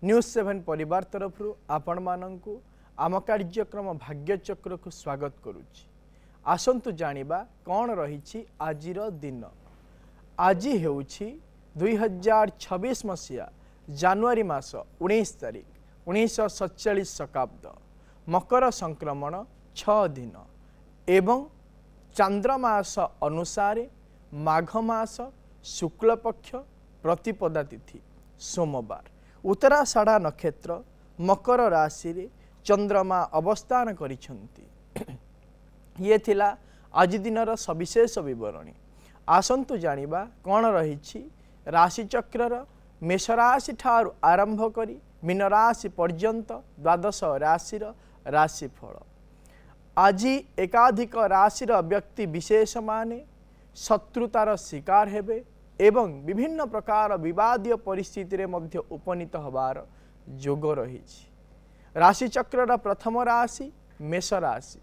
News 7 परिवार तरफ आपण मानंकु आम कार्यक्रम भाग्यचक्र को स्वागत करुच्ची। आसंतु जानिबा कौन रही आजिर दिन। आज हेउछि 2026 मसीहा जानुआरी मास 19 तारिख 1947 शकाब्द मकर संक्रमण 6 दिन एवं चांद्रमास अनुसार माघ मास शुक्ल पक्ष प्रतिपदा तिथि सोमवार उत्तराषाढ़ा नक्षत्र मकर राशि रे चंद्रमा अवस्थान करिछंती। ये थिला आज दिनर सविशेष विवरणी। आसंतु जानिबा कौन रही राशि चक्रर मेष राशि ठारू आरंभ करी मीन राशि पर्यंत द्वादश राशिर राशिफल। आज एकाधिक राशिर व्यक्ति विशेष माने शत्रुतार शिकार हेबे एवं विभिन्न प्रकार विवादीय परिस्थिति रे मध्य उपनीत हबार जोग रही। राशि चक्रर प्रथम राशि मेष राशि।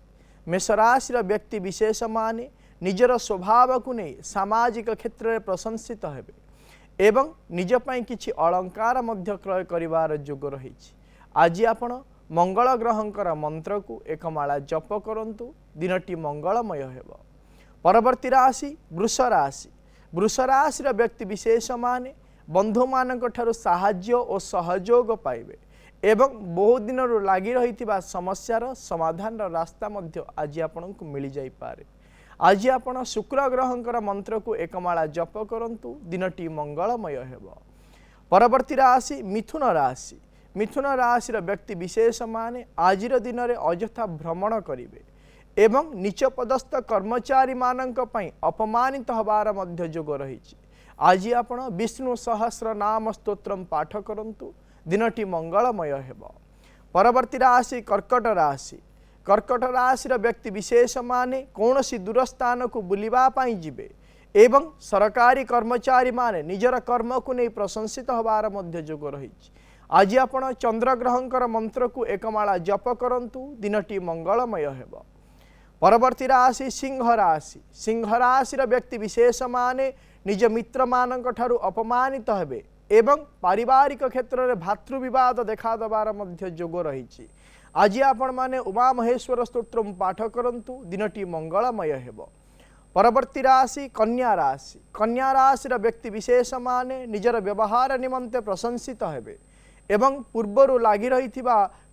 मेष राशिर व्यक्ति विशेष माने निजर स्वभाव को नहीं सामाजिक क्षेत्र में प्रशंसित हेबे एवं निज पई किछि अलंकार मध्य क्रय करिवार जोग रही। आज आपण मंगल ग्रहंकर मंत्र को एक माला जप करंतु दिनटी मंगलमय हेबो। परवर्ती राशि वृष राशि। वृष राशि व्यक्ति विशेष माने बंधु मानक ठारू साहाय्य और सहयोग पाइबे एवं बहुत दिन लगी रही समस्यार समाधान रास्ता मध्य आज आपको मिल जाई पारे। आज आपण शुक्र ग्रहंकर मंत्र को एक माला जप करंतु दिनटी मंगलमय हेबो। परवर्ती राशि मिथुन राशि। मिथुन राशि व्यक्ति विशेष माने आजिर दिन में अଯଥା भ्रमण करिवे एवं नीच पदस्थ कर्मचारी मानक पई अपमानित हबार मध्य जोग रही। आज आपण विष्णु सहस्र नाम स्तोत्रम पाठ करंतु दिनटी मंगलमय हेबो। परवर्ती राशि कर्कट राशि। कर्कट राशि व्यक्ति विशेष माने कौनसी दूर स्थान को बुलिबा पाई जिबे एवं सरकारी कर्मचारी माने निजर कर्म को नहीं प्रशंसित हबार मध्य जोग रही। आज आपण चंद्र ग्रहंकर मंत्र को एक माला जप करंतु दिनटी मंगलमय हेबो। परवर्ती राशि सिंह राशि। सिंह राशि व्यक्ति विशेष माने निज मित्र मानक ठारू अपमानित हेबे एवं पारिवारिक क्षेत्र में भातृ विवाद देखा देवार मध्य जोग रही। आज आपण माने उमा महेश्वर स्तोत्र पाठ करंतु दिनटी मंगलमय हेबो। परवर्ती राशि कन्या राशि। कन्या राशि व्यक्ति विशेष माने निजर व्यवहार निमंते प्रशंसित हेबे एवं पूर्वर लगी रही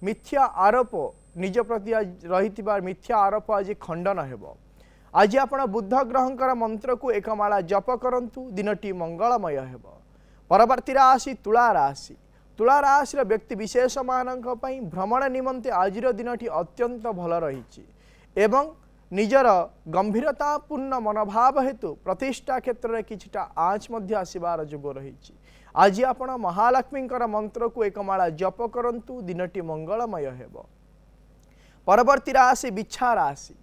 मिथ्या आरोप निज प्रति रही मिथ्या आरोप आज खंडन हेबो। आज आपण बुद्ध ग्रहंकर मंत्र को एक माला जप करंतु दिनटी मंगलमय हेबो। परवर्ती राशि तुला राशि। तुला राशि व्यक्ति विशेष मानक पई भ्रमण निमंते आजिर दिनटी अत्यंत भल रही एवं निजर गंभीरतापूर्ण मनोभाव हेतु प्रतिष्ठा क्षेत्र में किछिटा आँच मध्य आसिबार जोग रही। आज आपण महालक्ष्मींकर मंत्र को एक माला जप करंतु दिनटी मंगलमय हेबो। परवर्ती राशि बिच्छा राशि।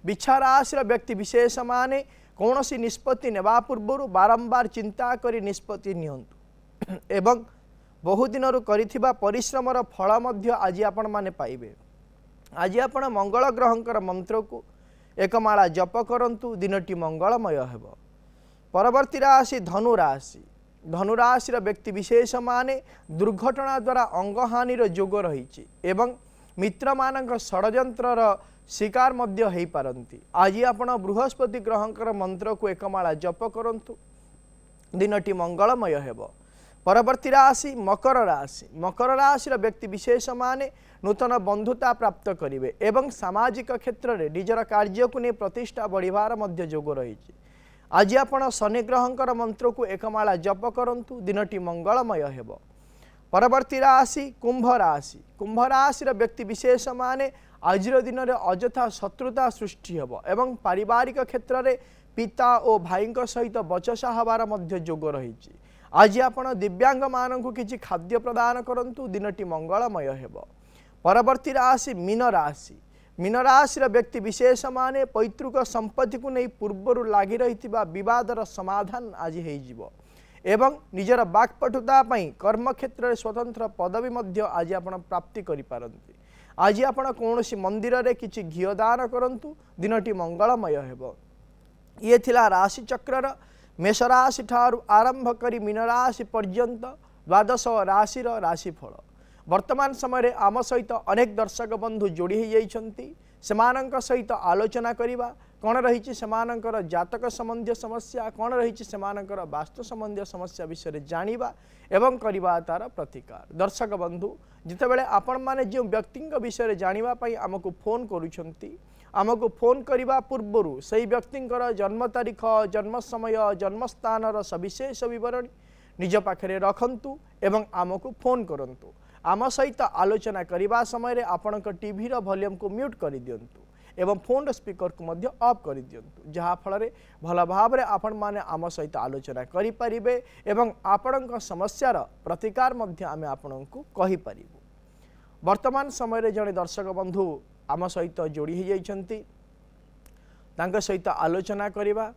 बिच्छा राशि व्यक्ति विशेष माने कौनसी निष्पत्ति नेबा पूर्व बारंबार चिंता करी निष्पत्ति नियंतु एवं बहु दिन करिथिबा परिश्रमर फल मध्य आज आपण माने पाइबे। आज आपण मंगल ग्रहंकर मंत्र को एक माला जप करंतु दिनटी मंगलमय हेबो। परवर्ती राशि धनु राशि। धनु राशि व्यक्ति विशेष माने दुर्घटना द्वारा अंगहानिर जोग रही एवं मित्र मानक षड्यंत्रर शिकार मध्य हेई पारंती। आज आपण बृहस्पति ग्रहंकर मंत्र को एक माला जप करंतु दिनटी मंगलमय हेबो। परवर्ती राशि मकर राशि। मकर राशि व्यक्ति विशेष माने नूतन बंधुता प्राप्त करिवे एवं सामाजिक क्षेत्र में निजर कार्य को नहीं प्रतिष्ठा बढ़िबार मध्य जोग रही। आज आपण शनि ग्रहंकर मंत्र को एक माला जप करंतु दिनटी मंगलमय हेबो। परवर्ती राशि कुंभ राशि। कुंभ राशि व्यक्ति विशेष माने आजिर दिन में अଯଥା शत्रुता सृष्टि हेबो एवं पारिवारिक क्षेत्र में पिता और भाई सहित बचसा हबार मध्य जोग रही। आज आपण दिव्यांग मानक किछि खाद्य प्रदान करंतु दिनटी मंगलमय हेबो। परवर्ती राशि मीन राशि। मीन राशि व्यक्ति विशेष माने पैतृक संपत्ति को नहीं पूर्वर लगी रही विवादर समाधान आज हो एवं निजर बाक्पटुता कर्म क्षेत्र में स्वतंत्र पदवी मध्य आज आपण प्राप्ति करि पारंती। आज आपण कौनसी मंदिर रे किछि घिओ दान करंतु दिनटी मंगलमय हेबो। ये थिला राशि चक्रर मेष राशि ठारू आरंभ करी मीन राशि पर्यंत द्वादश राशिर राशिफल। वर्तमान समय आम सहित अनेक दर्शक बंधु जोड़ी हो जाइछंती सेमानंक सहित आलोचना करिबा कौन रही सेमानंकर जातक संबंधी समस्या कौन रही सेमानंकर वास्तु संबंधी समस्या विषय जानिबा एवं करिबा तार प्रतिकार। दर्शक बंधु जितेबेले आपण माने जो व्यक्ति विषय जानिबा पई आमको फोन करूछंती आमको फोन करने पूर्व से व्यक्ति जन्म तारीख जन्म समय जन्म स्थान सविशेष विवरणी निज पाखे रखंतु एवं आमको फोन करंतु आम सहित आलोचना करने समय आपण टीवी वॉल्यूम को म्यूट कर दिंतु एवं फोन स्पीकर को मध्य ऑफ कर दिंतु जहाँ फल भल भाव में आपण माने आम सहित आलोचना करें एवं आपण समस्यार प्रतिकार मध्य आमे आपण को कहि परिबु। वर्तमान समय जड़े दर्शक बंधु आम सहित जोड़ी हो जाइछंती तांका सहित आलोचना करिबा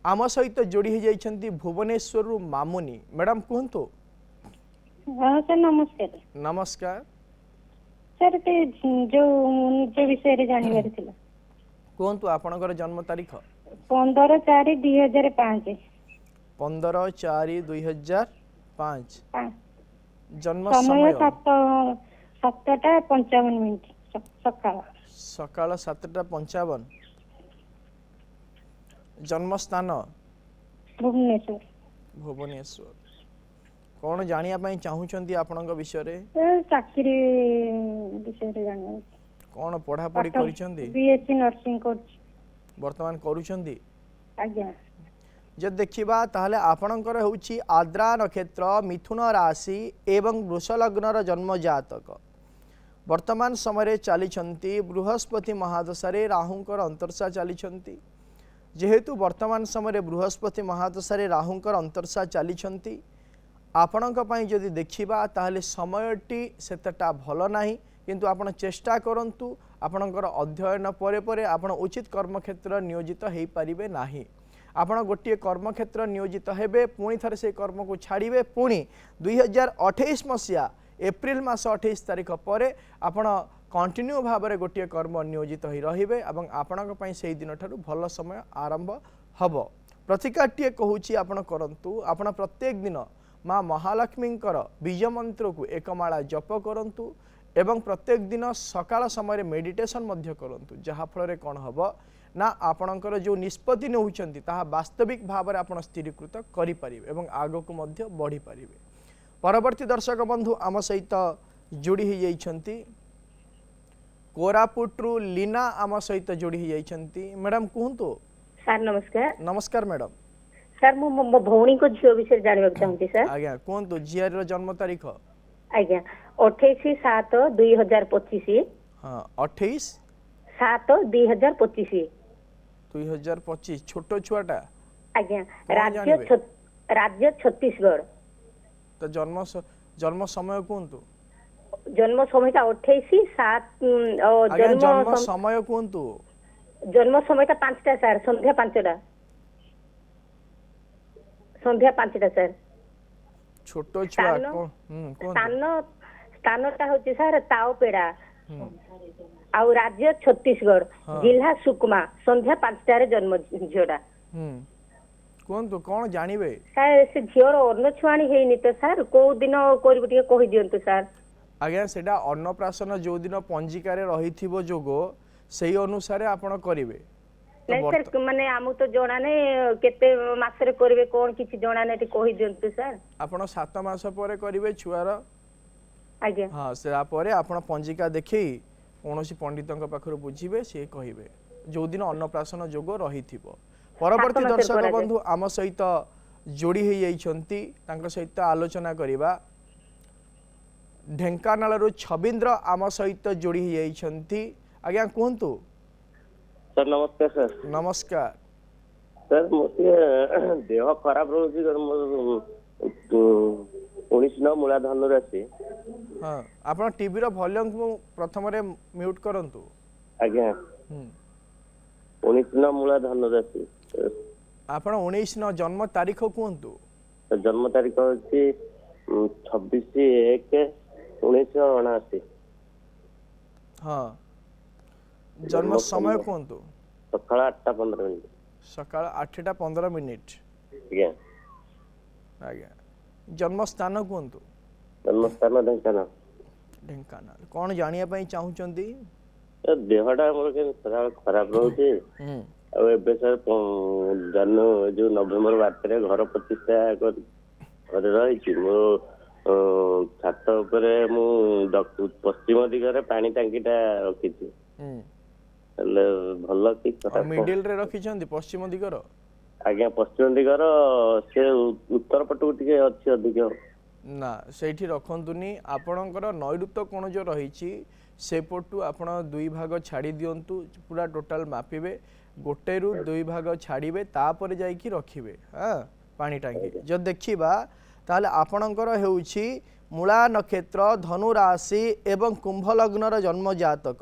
आम सहित जोड़ी हो जाइछंती भुवनेश्वर रु मामुनी मैडम कहंतु। हाँ सर नमस्कार। नमस्कार सर ते जो विषय रे जानिबार थिला कहंतु आपनकर जन्म तारीख 15/4/2005 15/4/2005 जन्म समय समय 7:55 सकाळ सकाळ 7:55 जन्म स्थान भुवनेश्वर भुवनेश्वर कौन जानिया पई चाहूचंती आपनक विषय रे चाकरी विषय रे जानिबार कौन पढ़ा पढ़ी करिसंती बीएससी नर्सिंग कोर्स वर्तमान करूचंती आज्ञा जब देखिबा ताहले आपणकर होउची आद्रा नक्षत्र मिथुन राशि एवं वृष लग्नर जन्म जातक वर्तमान समय चली बृहस्पति महादशा राहुंकर अंतर्शा चली जेहेतु वर्तमान समय बृहस्पति महादशा राहुंकर अंतर्शा चली आपणक पई जदि देखिबा ताहले समयटी सेतटा भल नाही किंतु आपण चेष्टा करंतु आपणकर अध्ययन परे परे आपण उचित कर्मक्षेत्र नियोजित हेई परिबे नाही आपण गोटे कर्मक्षेत्र नियोजित हेबे पुणी थरे से कर्म को छाड़िबे पुणी 2028 मसीहा एप्रिल मास 28 तारीख पर आपण कंटिन्यू भाव में गोटे कर्म नियोजित हो रहिबे एवं आपणक पई सेही दिन ठारू भल समय आरंभ हब। प्रतिकारटीए कहूची आपण करंतु आपण प्रत्येक दिन माँ महालक्ष्मींकर बीज मंत्र को एक माला जप करंतु एवं प्रत्येक दिन सकाळ समय मेडिटेशन मध्य करंतु जहाँ फल कौन हम ना आपणकर जो निष्पत्ति नौचंती ताहा वास्तविक भाव में आपण स्थिरीकृत करि परिबे एवं आगो को मध्य बढ़ी परिबे। परवर्ती दर्शक बंधु आम सहित जोड़ी हो जाइछंती कोरापुटरू लीना आम सहित जोड़ी हो जाइछंती मैडम कहंतु। सर नमस्कार। नमस्कार मैडम। सर मो भौणी को झियो विषय जानबा चाहूची सर। आज्ञा कहंतु झियार रो जन्म तारीख आज्ञा 28/7/2025 हां 28/7/2025 2025 छोटो छुआटा आज्ञा राज्य छत्तीसगढ़ तो जन्म समय कहंतु जन्म समय 28/7 जन्म समय कहंतु जन्म समय 5टा सर संध्या 5टा सर छोटो छुआ स्थानटा होची सर ताओपेड़ा आउ राज्य छत्तीसगढ़ जिला सुकमा संध्या 5टा रे जन्म झियोडा कहंतु कौन जानिबे सर से झियोर अन्न छुआणी हेनी तो सर को दिन करबो टिके कहि दियंतु सर। आज्ञा सेटा अन्नप्राशन जो दिन पंजिका रे रहिथिबो जोगो सेही अनुसार आपण करिवे नहीं सर माने आमु तो जणा नै केते मास रे करबे कोन किछि जणा नै कहि दियंतु सर। आपण 7 मास परे करिवे छुआर आज्ञा हां सेरा परे आपण पंजिका देखि कोनोसी पंडितंक पाखरु बुझिबे से कहिबे जो दिन अन्नप्राशन जोगो रहिथिबो। परवर्ती दर्शक बंधु आम सहित जोड़ी हो जाइछंती तांका सहित आलोचना करिबा ढेंकानाल रु छबिंद्र आम सहित जोड़ी हो जाइछंती आज्ञा कहंतु। सर नमस्कार सर। नमस्कार सर मोते देह खराब रहउची 19 मूलाधान राशि हां आपण टीवी रो वॉल्यूम को प्रथम रे म्यूट करंतु आज्ञा 19 मूलाधान राशि आपण 19 जन्म तारीख कहंतु जन्म तारीख होची 26/1/1979 हां जन्म समय कहंतु सकाळ 8:15 सकाळ 8:15 आज्ञा आज्ञा जन्म स्थान कहंतु जन्म स्थान ढेंकानाल ढेंकानाल कौन जानिया पई चाहूचंदी देहटा मोर सदा खराब रहुଛି ଆଉ ଏବେ ସାର୍ ଯୋଉ ନଭେମ୍ବର 12 ଘର ପ୍ରତିଷ୍ଠା କରି ରହିଛି ମୋ ଛାତ ଉପରେ ମୁଁ ପଶ୍ଚିମ ଦିଗରେ ପାଣି ଟାଙ୍କିଟା ରଖିଛି ହେଲେ ଭଲ କି ମିଡିଲ ରେ ରଖିଛନ୍ତି ପଶ୍ଚିମ ଦିଗର ଆଜ୍ଞା ପଶ୍ଚିମ ଦିଗର ସେ ଉତ୍ତର ପଟକୁ ଟିକେ ଅଛି ଅଧିକ ନା ସେଇଠି ରଖନ୍ତୁନି ଆପଣଙ୍କର ନୈಋତ୍ୟ କୋଣ ଯୋଉ ରହିଛି ସେପଟୁ ଆପଣ ଦୁଇ ଭାଗ ଛାଡ଼ି ଦିଅନ୍ତୁ ପୁରା ଟୋଟାଲ ମାପିବେ ଗୋଟେ ରୁ ଦୁଇ ଭାଗ ଛାଡ଼ିବେ ତାପରେ ଯାଇକି ରଖିବେ ହଁ ପାଣି ଟାଙ୍କି ଯଦି ଦେଖିବା ତାହେଲେ ଆପଣଙ୍କର ହେଉଛି ମୂଳା ନକ୍ଷତ୍ର ଧନୁ ରାଶି ଏବଂ କୁମ୍ଭ ଲଗ୍ନର ଜନ୍ମ ଜାତକ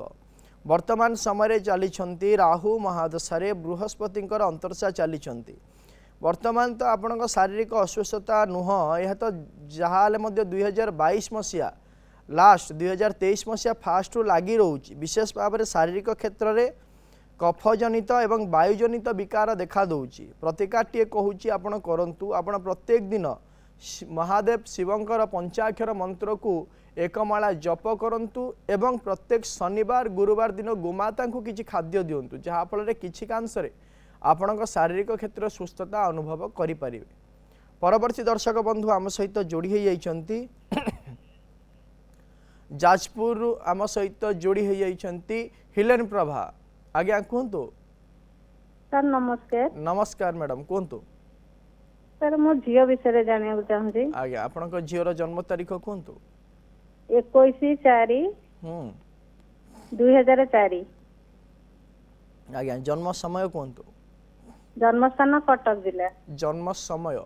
ବର୍ତ୍ତମାନ ସମୟରେ ଚାଲିଛନ୍ତି ରାହୁ ମହାଦଶାରେ ବୃହସ୍ପତିଙ୍କର ଅନ୍ତର୍ଦଶା ଚାଲିଛନ୍ତି ବର୍ତ୍ତମାନ ତ ଆପଣଙ୍କ ଶାରୀରିକ ଅସୁସ୍ଥତା ନୁହଁ ଏହା ତ ଯାହା ହେଲେ ମଧ୍ୟ 2022 ମସିହା ଲାଷ୍ଟ 2023 ମସିହା ଫାଷ୍ଟରୁ ଲାଗି ରହୁଛି ବିଶେଷ ଭାବରେ ଶାରୀରିକ କ୍ଷେତ୍ରରେ କଫଜନିତ ଏବଂ ବାୟୁଜନିତ ବିକାର ଦେଖା ଦେଉଛି ପ୍ରତିକାରଟିଏ କହୁଛି ଆପଣ କରନ୍ତୁ ଆପଣ ପ୍ରତ୍ୟେକ ଦିନ ମହାଦେବ ଶିବଙ୍କର ପଞ୍ଚାକ୍ଷର ମନ୍ତ୍ରକୁ एकमाला जप करंतु एवं प्रत्येक शनिवार गुरुवार दिन गोमाता को किसी खाद्य दिंतु जहाँफल किसी कांशरे आपण शारीरिक क्षेत्र सुस्थता अनुभव करें परवर्ती दर्शक बंधु आम सहित जोड़ी होती जाजपुर आम सहित जोड़ी होती हिलेन प्रभा आज्ञा कहतु सर नमस्कार नमस्कार मैडम कहतु सर मो झील विषय जाना चाहूँगी आज्ञा आपण झीर जन्म तारीख कहतु 21/4/2004 आज्ञा जन्म समय कहतु जन्म स्थान कटक जिला जन्म समय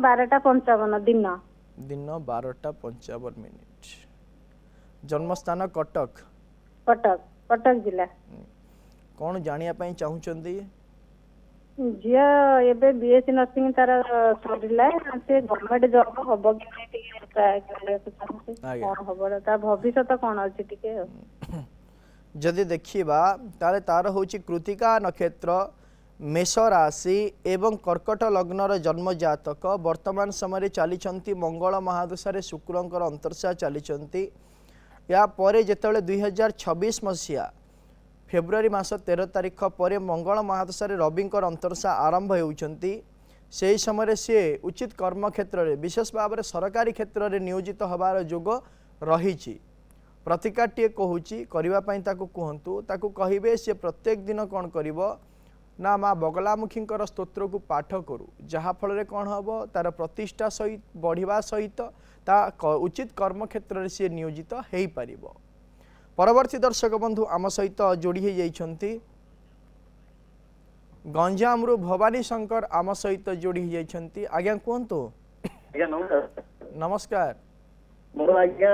12:55 दिन 12:55 जन्म स्थान कटक कटक जिला कौन जानिया पई चाहूचंदी झिया एबे बीएससी नर्सिंग तार सरिला से गवर्नमेंट जॉब हबो कि नहीं टिके ट्राई करले कोन हबो ता भविष्य कोन अछि टिके जदि देखिबा ताले तार होची कृतिका नक्षत्र मेष राशि एवं कर्कट लग्नर जन्म जातक वर्तमान समय चली मंगल महादशा शुक्रंकर अंतर्शा चली या परे जेतले 2026 मसीहा फेब्रुआरी मास 13 तारिख पर मंगल महादशा रविंकर अंतर्शा आरंभ होती से समय सी उचित कर्म क्षेत्र में विशेष भाव में सरकारी क्षेत्र में नियोजित होबार जोग रही प्रतिकारटीए कहूँ करने कहतु ताकू कहे सी प्रत्येक दिन कौन कर ना माँ बगलामुखी स्तोत्र को पाठ करू जहाँफल कौन हम तार प्रतिष्ठा सहित बढ़िया सहित ता उचित कर्म क्षेत्र में सी नियोजित हो पार परवर्ती दर्शक बंधु आम सहित जोड़ी होती गंजामु भवानी शंकर आम सहित जोड़ी होती आज्ञा कहतु नमस्कार मोर आज्ञा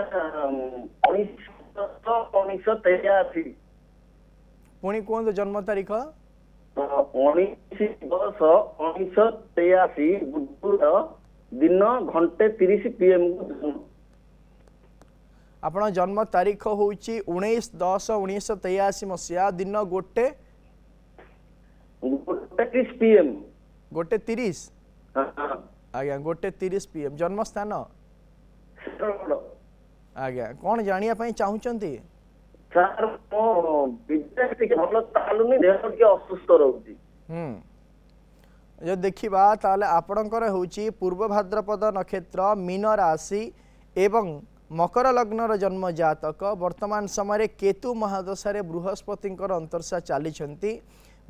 1983 पुणी कहतु जन्म तारीख 19/10/1983 बुधवार दिन 1:30 PM आपण जन्म तारीख हूँ 19/10/1983 मसीहा दिन 1:30 PM 1:30 आज्ञा 1:30 PM जन्म स्थान आज्ञा कौन जानिया पई चाहूचंती सर मो बिजनेस के भलो चालुनी देह के असुस्थ रहउची जो देखिबा ताले आपणकर होची पूर्व भाद्रपद नक्षत्र मीन राशि एवं मकर लग्नर जन्म जातक वर्तमान समय केतु महादशा बृहस्पति अंतर्शा चली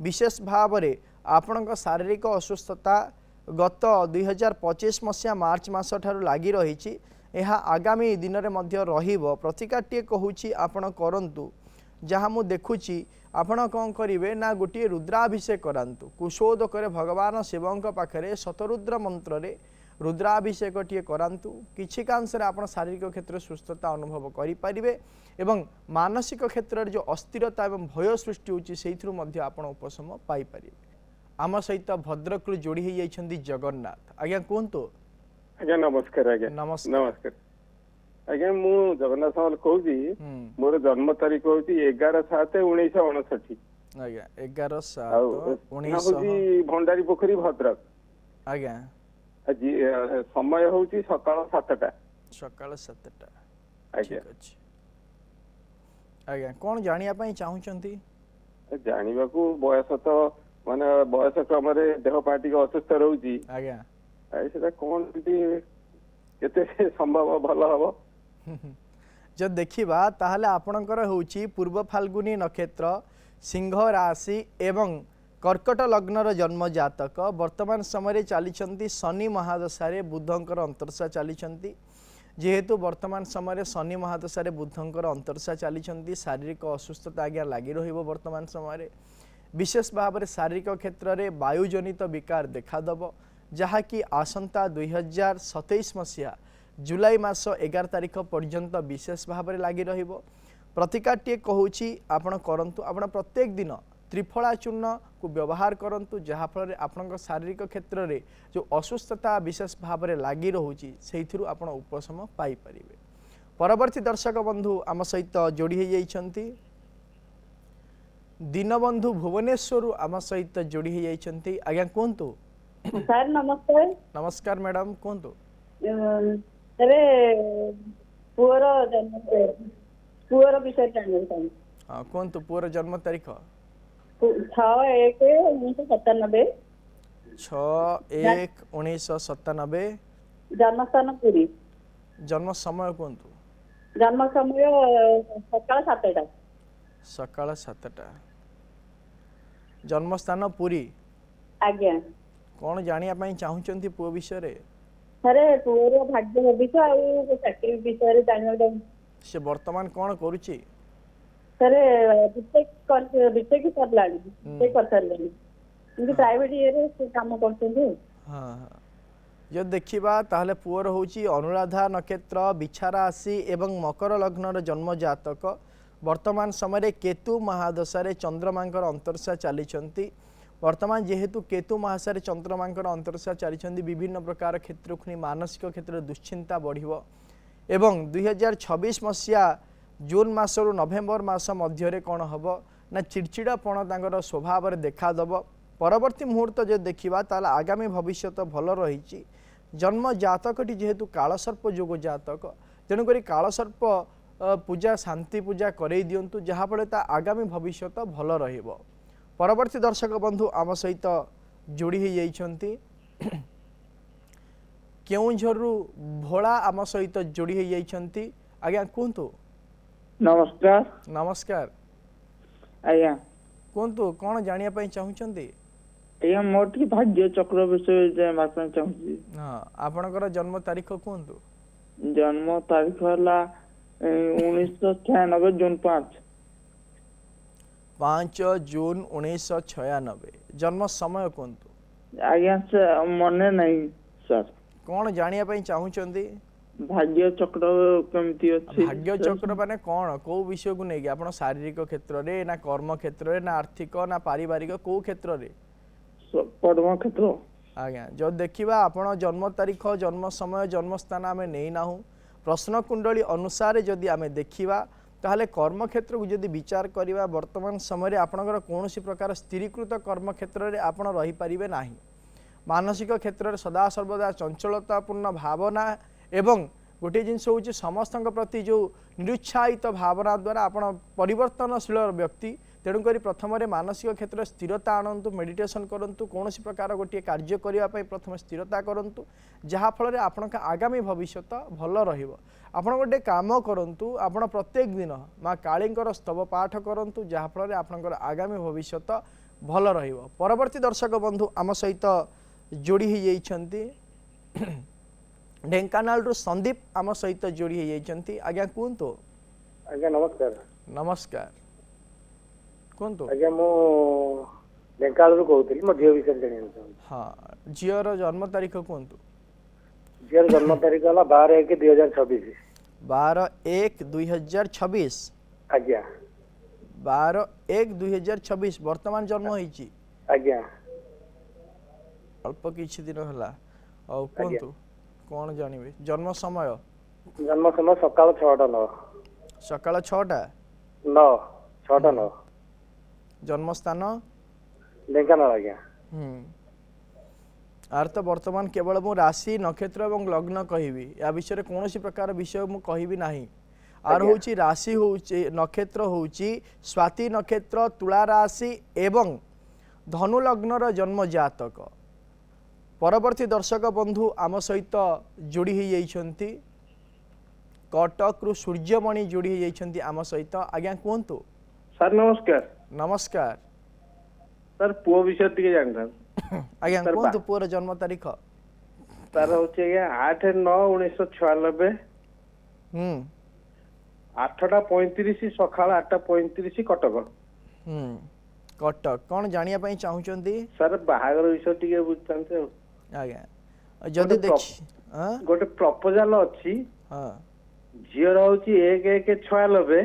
विशेष भाव में आपण शारीरिक असुस्थता गत 2025 मसीहा मार्च मास ठारू लगी रही आगामी दिन में प्रतिकारटीए कहूँ आपण करंतु जहाँ मु देखुची आपण कौन करेंगे ना गोटे रुद्राभिषेक करांतु कुशोदक भगवान शिवों पाखे शतरुद्र मंत्र रुद्राभिषेक टीए करांतु किछि कांशरे आपण शारीरिक क्षेत्र सुस्थता अनुभव करें एवं मानसिक क्षेत्र में जो अस्थिरता एवं भय सृष्टि होची सेइथरु मध्य आपण उपशम पाई परिबे आम सहित भद्रक जोड़ी हो जाइछन्ती जगन्नाथ आज्ञा कहतु आज्ञा नमस्कार आज्ञा नमस्कार आज्ञा मु जगन्नाथ सामल कहूँ मोर जन्म तारीख हूँ 11/7/1959 आज्ञा 11/7/19 भंडारी पोखरी भद्रक आज्ञा समय हूँ सकाल 7टा ସକାଳ 7ଟା ଆଜ୍ଞା। ଠିକ ଅଛି ଆଜ୍ଞା କଣ ଜାଣିବା ପାଇଁ ଚାହୁଁଛନ୍ତି? ଜାଣିବାକୁ ବୟସ ତ ମାନେ ବୟସ କ୍ରମରେ ଦେହ ପା ଟିକେ ଅସୁସ୍ଥ ରହୁଛି। ଆଜ୍ଞା ସେଟା କଣ ଯଦି କେତେ ସମ୍ଭବ ଭଲ ହବ? ଯଦି ଦେଖିବା ତାହେଲେ ଆପଣଙ୍କର ହେଉଛି ପୂର୍ବ ଫାଲ୍ଗୁନୀ ନକ୍ଷତ୍ର ସିଂହ ରାଶି ଏବଂ କର୍କଟ ଲଗ୍ନର ଜନ୍ମ ଜାତକ ବର୍ତ୍ତମାନ ସମୟରେ ଚାଲିଛନ୍ତି ଶନି ମହାଦଶାରେ ବୁଧଙ୍କର ଅନ୍ତର୍ଦଶା ଚାଲିଛନ୍ତି। जेहेतु वर्तमान समय शनि महादशा बुधंकर अंतर्दशा चली शारीरिक असुस्थता आज्ञा लगी वर्तमान समय विशेष भाव में शारीरिक क्षेत्र में वायुजनित विकार देखादेव जहाँकि आसंता 2027 मसीहा जुलाई मास 11 तारिख पर्यंत विशेष भाव में लगी प्रतिकारटे कहूँ आपण करंतु आपण प्रत्येक दिन त्रिफला चूर्ण को व्यवहार करंतु जहाँफल आपण शारीरिक क्षेत्र में जो असुस्थता विशेष भाव में लगी रोचे से आपण उपशम पाइपर। परवर्ती दर्शक बंधु आम सहित जोड़ी होती दीनबंधु भुवनेश्वर आम सहित जोड़ी होती। आज्ञा कहतु सर नमस्कार। नमस्कार मैडम कहतु पुअर विषय जानते हाँ कहतु पुअर जन्म तारीख 6/1/1997 6/1/1997 जन्मस्थान पुरी जन्म समय कहतु जन्म समय सकाळ 7टा सकाळ 7टा जन्मस्थान पुरी आज्ञा कौन जानिया चाहूँगी पुओ विषय रे सर पुअर भाग्य भविष्य आ चाकरी विषय जानवा से वर्तमान कौन करुच्ची सर बीटेक करलानी बीटेक कर सारलानी किंतु प्राइवेट ये काम करछन्ते। हाँ हाँ जो देखिबा ताहले पुअर होची अनुराधा नक्षत्र बिछा राशि एवं मकर लग्नर जन्म जातक वर्तमान समय केतु महादशा चंद्रमांकर अंतर्दशा चली वर्तमान जेहेतु केतु महादशा चंद्रमांकर अंतर्दशा चली विभिन्न प्रकार क्षेत्र खुनी मानसिक क्षेत्र दुश्चिंता बढ़िबो एवं 2026 मसीहा जून मासरू नवेम्बर मास मध्य कौन हम ना चिड़चिड़ापण तांकर स्वभाव में देखादेव। परवर्ती मुहूर्त जो देखा ताल आगामी भविष्य भल रही जन्म जातकटी जेहेतु कालसर्प जोग जातक तेणुक कालसर्प पूजा शांति पूजा करई दिंतु जहाँफल आगामी भविष्य भल रहिबो। परवर्ती दर्शक बंधु आम सहित जोड़ी होती केउंझरु भोला आम सहित जोड़ी होती। आज्ञा कहतु नमस्कार। नमस्कार आज्ञा कहतु कौन जानिया पई चाहूचंती? आज्ञा मोर टी भाग्य चक्र विषय जानबा चाहूची। हां आपनकर जन्म तारीख कहतु। जन्म तारीख हला 1996 जून 5 जून 1996 जन्म समय कहतु। आज्ञा मने नहीं सर कौन जानिया पई चाहूचंती? भाग्य चक्र केमती अछि? भाग्य चक्र माने कौन को विषय को नहीं आपण शारीरिक क्षेत्र रे ना कर्म क्षेत्र रे ना आर्थिक ना पारिवारिक को क्षेत्र रे? कर्म क्षेत्र। आज्ञा जो देखिबा आपण जन्म तारीख जन्म समय जन्म स्थान आमे नहीं नाहु प्रश्न कुंडली अनुसार जदि आमे देखिबा ताहले कर्म क्षेत्र को जदि विचार करिबा वर्तमान समय आपणकर कोनोसी प्रकार स्थिरीकृत कर्म क्षेत्र रे आपण रही परिबे नाही। मानसिक क्षेत्र रे सदा सर्वदा चंचलतापूर्ण भावना एवं गोटे जिनस हूँ समस्त प्रति जो निरुत्साहित भावना द्वारा आप परिवर्तनशील व्यक्ति तेणुक प्रथम मानसिक क्षेत्र स्थिरता आणतु मेडिटेशन करंतु कौन प्रकार गोटे कार्य करने प्रथम स्थिरता करंतु जहाँफल आपण आगामी भविष्य भल रहा। गोटे काम करंतु आपण प्रत्येक दिन माँ कालींकर स्तव पाठ करंतु जहाँफल आपणकर आगामी भविष्य भल रहा। परवर्ती दर्शक बंधु आम सहित जोड़ी होती ढेंकानाल रु संदीप आम सहित जोड़ी होती। आज्ञा कहतु। आज्ञा नमस्कार। नमस्कार कहतु। आज्ञा मो ढेंकानाल रु कहउतली मो झियो विषय जानिया चाहूँ। हाँ झियोर जन्म तारीख कहतु। झियोर जन्म तारीख होला 12/1/2026। 12/1/2026। आज्ञा 12/1/2026 वर्तमान जन्म होईची। आज्ञा अल्प किछि दिन होला और कहतु कौन जानिबे जन्म समय? जन्म समय सकाळ 6:09 सकाळ 6टा 6:09 जन्म स्थान ढेंकानाल। आज्ञा आर तो वर्तमान केवल मु राशि नक्षत्र और लग्न कहबी या विषय कौन प्रकार विषय मु कहबी नाही आर होची राशि होची नक्षत्र होची स्वाति नक्षत्र तुला राशि एवं धनु लग्नर जन्म जातक परवर्ती दर्शक बंधु आम सहित जोड़ी हो जाइछंती कटक रु सूर्यमणि जोड़ी हो जाइछंती आम सहित आज्ञा कहतु सर नमस्कार नमस्कार सर पुओ विषय टिके जानता आज्ञा कहतु पुअर जन्म तारीख तार होचे आज्ञा 8/9/1996 8:35 सकाळ 8:35 कटक कटक कौन जानिया पई चाहुचंती सर बाहागर विषय टिके बुझतांते आज्ञा जदी देखि गोटे प्रपोजल अछि हां झियर होची 1/1/96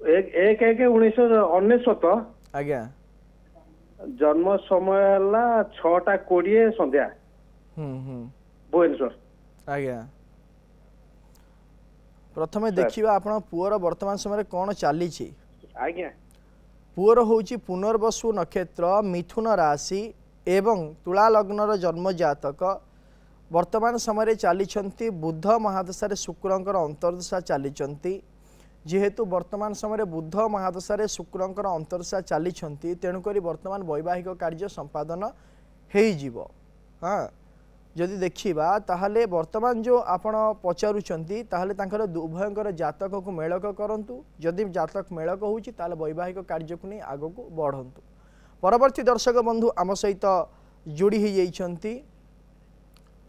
1/1/1999 आज्ञा जन्म समय हला 6:20 संध्या भुवनेश्वर आज्ञा प्रथमे देखिबा आपण पुअर वर्तमान समय रे कोन चाली छी आज्ञा पुअर होची पुनर्वसु नक्षत्र मिथुन राशि एवं तुला लग्नर जन्म जातक वर्तमान समय रे चाली बुध महादशा रे शुक्रंकर अंतर्दशा चाली जेहेतु वर्तमान समय रे बुध महादशा रे शुक्रंकर अंतर्दशा चाली तेणुक वर्तमान वैवाहिक कार्य संपादन हो हाँ जदि देखिबा ताहले वर्तमान जो आपण पचारुचंती ताहले तांकर उभयंकर जातक को मेलक करंतु जदि जातक मेलक होउची ताहले वैवाहिक कार्य को नहीं आगो को बढ़ंतु परवर्ती दर्शक बंधु आम सहित जोड़ी हो जाइछंती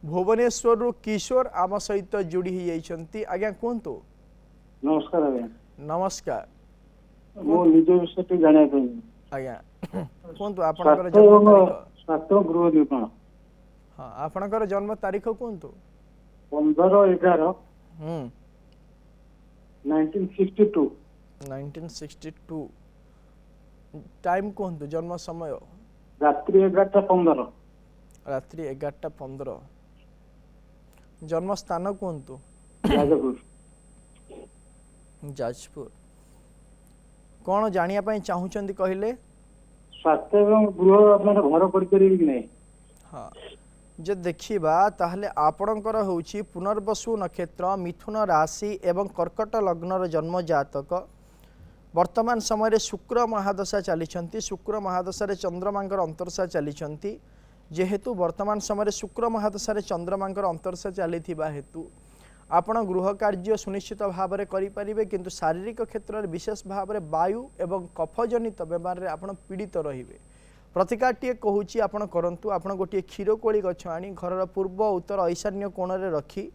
भुवनेश्वर रु किशोर आम सहित जोड़ी हो जाइछंती आज्ञा कहतु नमस्कार आज्ञा नमस्कार मो निज विषय जानिया पई आज्ञा कहतु आपनकर जन्म तारीख स्वास्थ्य गृह निर्माण हाँ आपनकर जन्म तारीख कहतु 15/11 1962 1962 टाइम कहतु जन्म समय रात्रि 11:15 रात्रि 11:15 जन्म स्थान कहतु जाजपुर जाजपुर कौन जानिया पई चाहुचंदी कहले स्वास्थ्य एवं गृह अपना घर परिकरी कि नहीं हाँ जे देखिबा ताहले आपणकर होची पुनर्वसु नक्षत्र मिथुन राशि एवं कर्कट लग्नर जन्म जातक वर्तमान समय रे शुक्र महादशा चली शुक्र महादशा रे चंद्रमांकर अंतरशा चली जेहेतु वर्तमान समय रे शुक्र महादशा रे चंद्रमांकर अंतरशा चली हेतु आपण गृह कार्य सुनिश्चित भाव में करें किंतु शारीरिक क्षेत्र में विशेष भाव में वायु एवं कफजनित बेमार रे आपण पीड़ित रहिबे प्रतिकारटीए कहूँ आपण करंतु आपण गोटे क्षीरकोली गछ आनी घर पूर्व उत्तर ईशान्य कोण रे रखी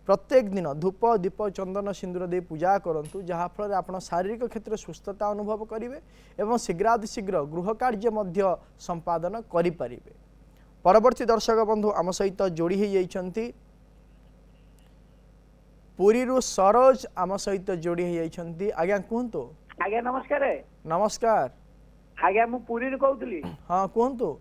प्रत्येक दिन धूप दीप चंदन सिंदूर दे पूजा करंतु जहाँफल आप शारीरिक क्षेत्र सुस्थता अनुभव करेंगे एवं शीघ्रातिशीघ्र गृह कार्य मध्य संपादन करें परवर्ती दर्शक बंधु आम सहित जोड़ी हो जाइछंती पुरी रु सरोज आम सहित जोड़ी हो जाइछंती आज्ञा कहतु आज्ञा नमस्कार नमस्कार आज्ञा मु पुरी रू कहउतली हाँ कहतु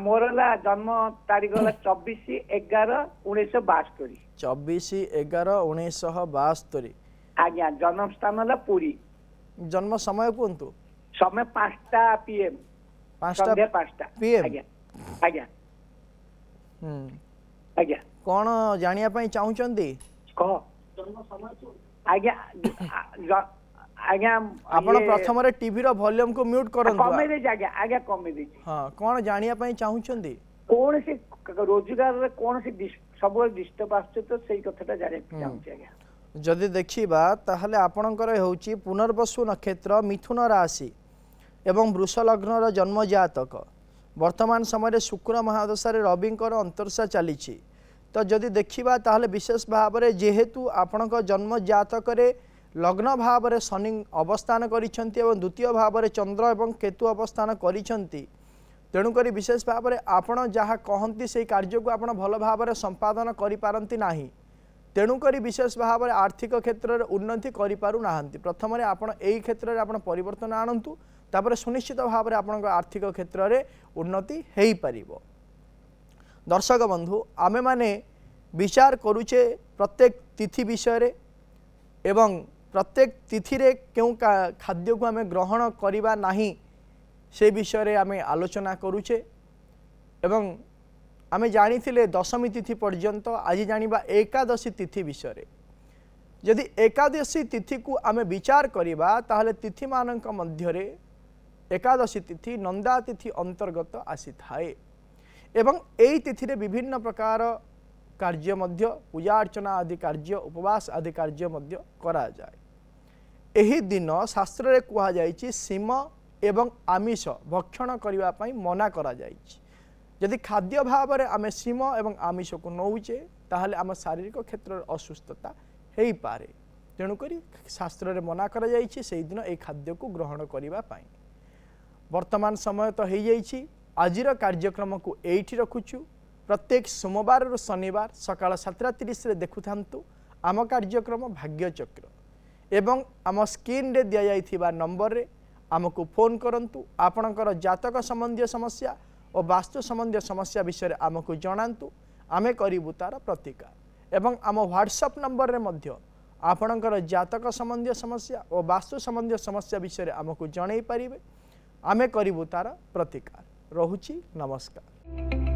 मोर जन्म तारीख 24/11/1972 24/11/1972 आज्ञा जन्म स्थान पुरी जन्म समय कहतु समय 5टा PM 5टा PM आज्ञा आज्ञा आज्ञा कौन जानिया पई चाहुचंदी कह आज्ञा आज्ञा आपण प्रथम रे टीवी रो वॉल्यूम को म्यूट करंतु कमे दे आज्ञा आज्ञा कमे दे हां कौन जानिया पई चाहुचंदी कोन से रोजगार रे कोन से सब डिस्टर्ब आछे तो सेही कथाटा जाने चाहूची आज्ञा जदि देखिबा ताहले आपणकर होउची पुनर्वसु नक्षत्र मिथुन राशि एवं वृष लग्नर जन्म जातक वर्तमान समय रे शुक्र महादशा रे रविंकर अंतरशा चली तो जदि देखिबा ताहले विशेष भाव रे जेहेतु आपणक जन्म जातक रे लग्न भाव रे शनि अवस्थान करिसेंती एवं द्वितीय भाव रे चंद्र एवं केतु अवस्थान करिसेंती तेणुकरी विशेष भाव में आपण जहाँ कहती से कार्य को आप भल भाव में संपादन करिपारंती नाही तेणुकरी विशेष भाव में आर्थिक क्षेत्र में उन्नति करिपारुना प्रथम आपण एई क्षेत्र में आपण परिवर्तन आणंतु तापर सुनिश्चित भाव में आपण आर्थिक क्षेत्र में उन्नति हेई परिबो। दर्शक बंधु आमे माने विचार करुचे प्रत्येक तिथि विषय एवं प्रत्येक तिथि रे क्यों खाद्य को आमे ग्रहण करिबा नाही से विषय आम आलोचना करुचे एवं आम जानी दशमी तिथि पर्यंत आज जानिबा एकादशी तिथि विषय। यदि एकादशी तिथि को आम विचार करिबा ताहले तिथि मानक मध्यरे एकादशी तिथि नंदा तिथि अंतर्गत आसी थाए एवं एई तिथि रे विभिन्न प्रकार कार्य मध्य पूजा अर्चना आदि कार्य उपवास आदि कार्य मध्य करा जाए। एही दिन शास्त्र रे कुहा जाइछि सीम एवं आमिष भक्षण करिवा पई मना करा जाइछि। यदि खाद्य भाव में आम सीम एवं आमिष को नौचे ताहले आम शारीरिक क्षेत्र असुस्थता हो पारे। तेणुक शास्त्र रे मना करा जाइछि सेही दिन ए खाद्य को ग्रहण करिवा पई। वर्तमान समय तो हो जाइछि आजिर कार्यक्रम को एठी रखुछु। प्रत्येक सोमवार और शनिवार सकाळ 7:30 रे देखुथांतु आम कार्यक्रम भाग्यचक्र एवं आम स्क्रीन रे दिया जाइथिबा नंबर रे आमको फोन करंतु। आपणकर जातक संबंधी समस्या और वास्तु संबंधी समस्या विषय आमको जणांतु आमे करिबु तार प्रतिकार एवं आम व्हाट्सएप नंबर रे मध्य आपणकर जातक संबंधी समस्या और वास्तु संबंधी समस्या विषय आमको जणाई पारिबे। आमे करिबु तार प्रतिकार। रहुछि नमस्कार।